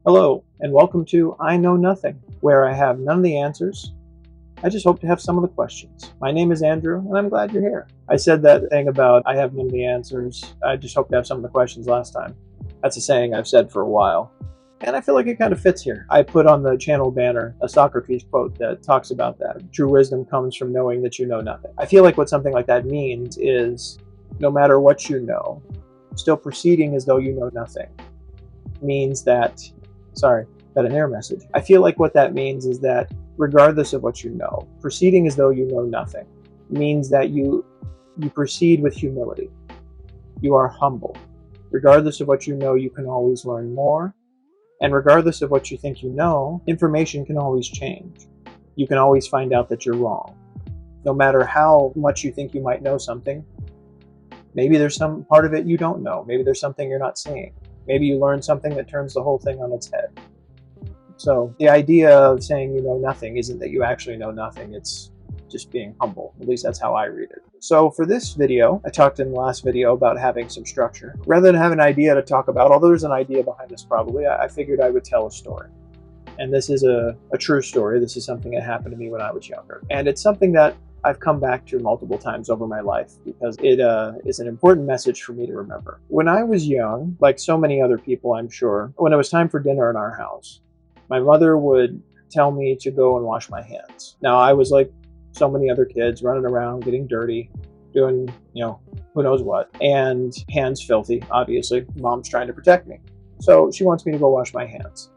Hello, and welcome to I Know Nothing, where I have none of the answers. I just hope to have some of the questions. My name is Andrew, and I'm glad you're here. I said that thing about I have none of the answers. I just hope to have some of the questions last time. That's a saying I've said for a while, and I feel like it kind of fits here. I put on the channel banner a Socrates quote that talks about that. True wisdom comes from knowing that you know nothing. I feel like what something like that means is no matter what you know, still proceeding as though you know nothing means that an error message. I feel like what that means is that regardless of what you know, proceeding as though you know nothing means that you proceed with humility. You are humble. Regardless of what you know, you can always learn more. And regardless of what you think you know, information can always change. You can always find out that you're wrong. No matter how much you think you might know something, maybe there's some part of it you don't know. Maybe there's something you're not seeing. Maybe you learn something that turns the whole thing on its head. So the idea of saying you know nothing isn't that you actually know nothing, it's just being humble. At least that's how I read it. So for this video, I talked in the last video about having some structure. Rather than have an idea to talk about, although there's an idea behind this probably, I figured I would tell a story. And this is a true story. This is something that happened to me when I was younger. And it's something that I've come back to multiple times over my life because it is an important message for me to remember. When I was young, like so many other people I'm sure, when it was time for dinner in our house, my mother would tell me to go and wash my hands. Now I was like so many other kids, running around, getting dirty, doing, who knows what, and hands filthy, obviously. Mom's trying to protect me. So she wants me to go wash my hands.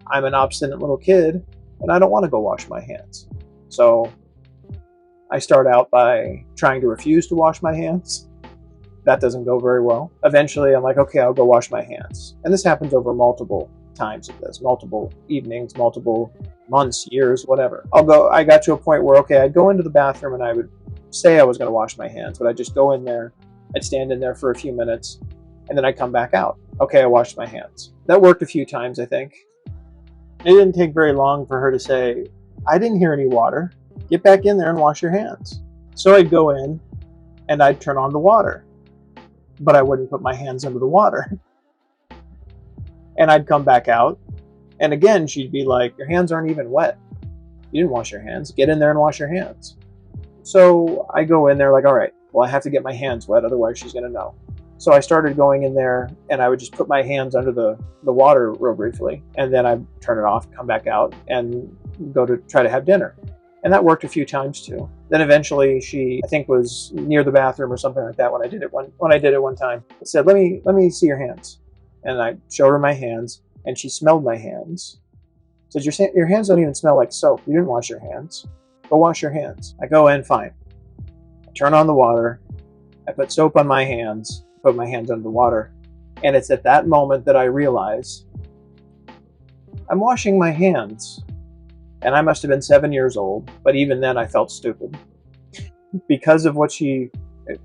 I'm an obstinate little kid, and I don't want to go wash my hands. So I start out by trying to refuse to wash my hands. That doesn't go very well. Eventually, I'm like, okay, I'll go wash my hands. And this happens over multiple times of this, multiple evenings, multiple months, years, whatever. I got to a point where, okay, I'd go into the bathroom and I would say I was going to wash my hands, but I'd just go in there, I'd stand in there for a few minutes, and then I'd come back out. Okay, I washed my hands. That worked a few times, I think. It didn't take very long for her to say, I didn't hear any water. Get back in there and wash your hands. So I'd go in and I'd turn on the water, but I wouldn't put my hands under the water. And I'd come back out, and again, she'd be like, your hands aren't even wet. You didn't wash your hands. Get in there and wash your hands. So I go in there like, all right, well, I have to get my hands wet, otherwise she's going to know. So I started going in there, and I would just put my hands under the water real briefly, and then I'd turn it off, come back out, and go to try to have dinner. And that worked a few times too. Then eventually she, I think, was near the bathroom or something like that when I did it one time. I said, let me see your hands. And I showed her my hands, and she smelled my hands. Said, your hands don't even smell like soap. You didn't wash your hands. Go wash your hands. I go in, fine. I turn on the water. I put soap on my hands, put my hands under the water. And it's at that moment that I realize I'm washing my hands. And I must have been 7 years old, but even then I felt stupid. Because of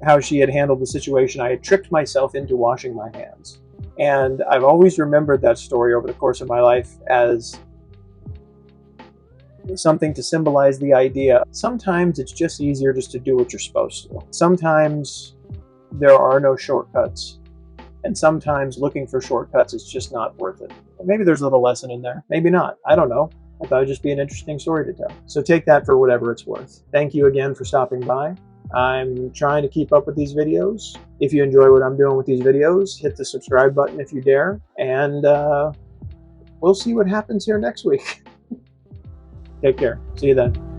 how she had handled the situation, I had tricked myself into washing my hands. And I've always remembered that story over the course of my life as something to symbolize the idea. Sometimes it's just easier just to do what you're supposed to. Sometimes there are no shortcuts. And sometimes looking for shortcuts is just not worth it. Maybe there's a little lesson in there. Maybe not. I don't know. I thought it'd just be an interesting story to tell. So take that for whatever it's worth. Thank you again for stopping by. I'm trying to keep up with these videos. If you enjoy what I'm doing with these videos, hit the subscribe button if you dare. And we'll see what happens here next week. Take care. See you then.